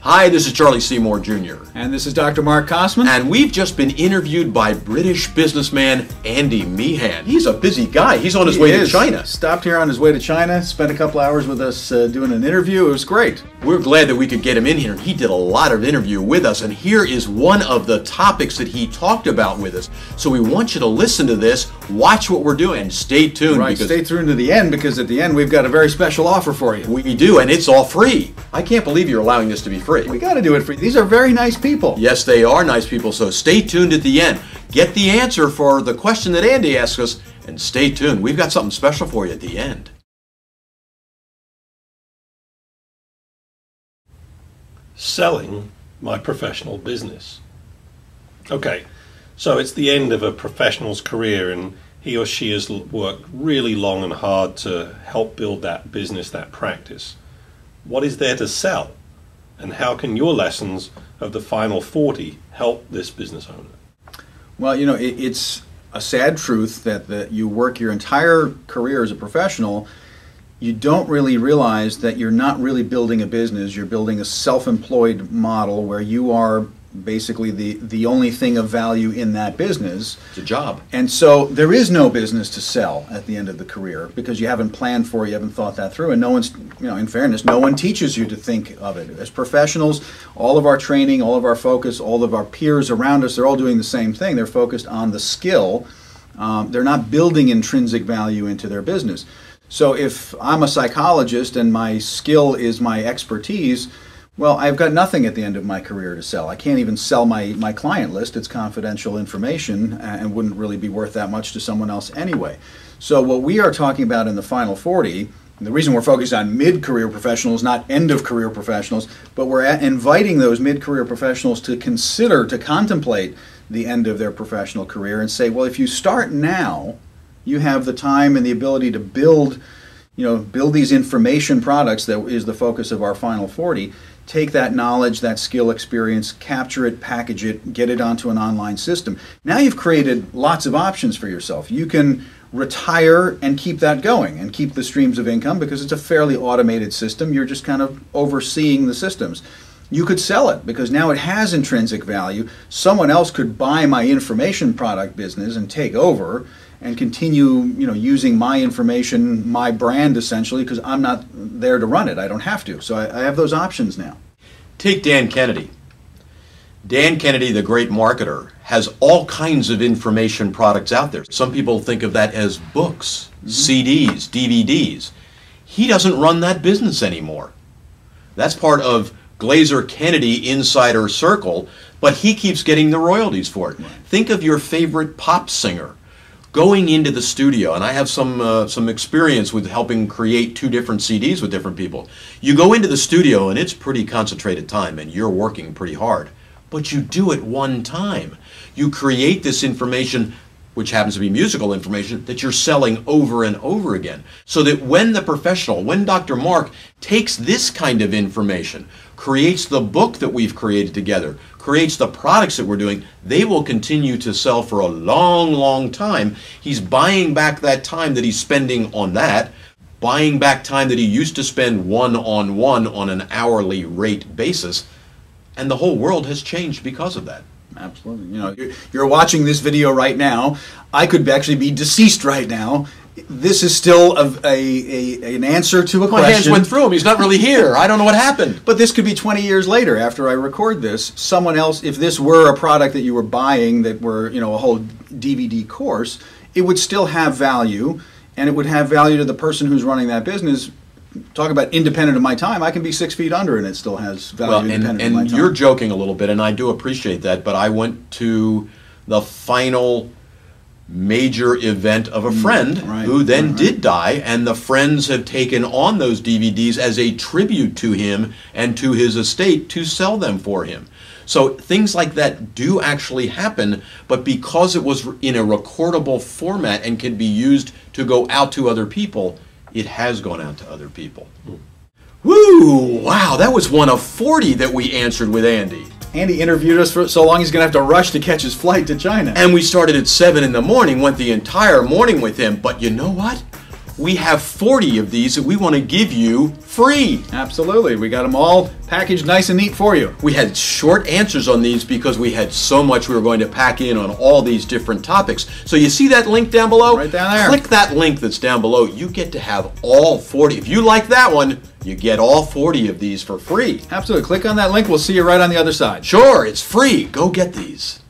Hi, this is Charlie Seymour Jr. And this is Dr. Marc Kossmann. And we've just been interviewed by British businessman Andy Meehan. He's a busy guy. He's on his way to China. Stopped here on his way to China, spent a couple hours with us doing an interview. It was great. We're glad that we could get him in here. He did a lot of interview with us, and here is one of the topics that he talked about with us. So we want you to listen to this, watch what we're doing, and stay tuned. Right, stay tuned to the end, because at the end we've got a very special offer for you. We do, and it's all free. I can't believe you're allowing this to be free. We got to do it free. These are very nice people. Yes, they are nice people, so stay tuned at the end. Get the answer for the question that Andy asked us, and stay tuned. We've got something special for you at the end. Selling my professional business. Okay, so it's the end of a professional's career, and he or she has worked really long and hard to help build that business, that practice. What is there to sell? And how can your lessons of the final 40 help this business owner? Well, you know, it's a sad truth that you work your entire career as a professional. You don't really realize that you're not really building a business. You're building a self-employed model where you are basically the only thing of value in that business. It's a job. And so there is no business to sell at the end of the career because you haven't planned for it, you haven't thought that through, and no one's, you know, in fairness, no one teaches you to think of it. As professionals, all of our training, all of our focus, all of our peers around us, they're all doing the same thing. They're focused on the skill. They're not building intrinsic value into their business. So if I'm a psychologist and my skill is my expertise, well, I've got nothing at the end of my career to sell. I can't even sell my client list. It's confidential information and wouldn't really be worth that much to someone else anyway. So what we are talking about in the final 40, and the reason we're focused on mid-career professionals, not end-of-career professionals, but we're inviting those mid-career professionals to consider, to contemplate the end of their professional career and say, well, if you start now, you have the time and the ability to build these information products that is the focus of our final 40. Take that knowledge, that skill, experience, capture it, package it, get it onto an online system. Now you've created lots of options for yourself. You can retire and keep that going and keep the streams of income because it's a fairly automated system. You're just kind of overseeing the systems. You could sell it because now it has intrinsic value. Someone else could buy my information product business and take over and continue, using my information, my brand essentially, because I'm not there to run it. I don't have to. So I have those options now. Take Dan Kennedy. Dan Kennedy, the great marketer, has all kinds of information products out there. Some people think of that as books, CDs, DVDs. He doesn't run that business anymore. That's part of Glazer Kennedy Insider Circle, but he keeps getting the royalties for it. Think of your favorite pop singer going into the studio, and I have some experience with helping create 2 different CDs with different people. You go into the studio and it's pretty concentrated time and you're working pretty hard, but you do it one time. You create this information, which happens to be musical information, that you're selling over and over again. So that when the professional, when Dr. Marc takes this kind of information, creates the book that we've created together, creates the products that we're doing, they will continue to sell for a long, long time. He's buying back that time that he's spending on that, buying back time that he used to spend one-on-one on an hourly rate basis, and the whole world has changed because of that. Absolutely. You're watching this video right now. I could actually be deceased right now. This is still an answer to a question. My hands went through him. He's not really here. I don't know what happened. But this could be 20 years later after I record this. Someone else, if this were a product that you were buying that were, a whole DVD course, it would still have value, and it would have value to the person who's running that business. Talk about independent of my time. I can be 6 feet under and it still has value independent of my time. And you're joking a little bit, and I do appreciate that, but I went to the final major event of a friend who then did die, and the friends have taken on those DVDs as a tribute to him and to his estate to sell them for him. So things like that do actually happen, but because it was in a recordable format and can be used to go out to other people, it has gone out to other people. Woo! Wow, that was one of 40 that we answered with Andy. Andy interviewed us for so long he's going to have to rush to catch his flight to China. And we started at 7 in the morning, went the entire morning with him. But you know what? we have 40 of these that we want to give you free. Absolutely. We got them all packaged nice and neat for you. We had short answers on these because we had so much we were going to pack in on all these different topics. So you see that link down below? Right down there. Click that link that's down below. You get to have all 40. If you like that one, you get all 40 of these for free. Absolutely. Click on that link. We'll see you right on the other side. Sure, it's free. Go get these.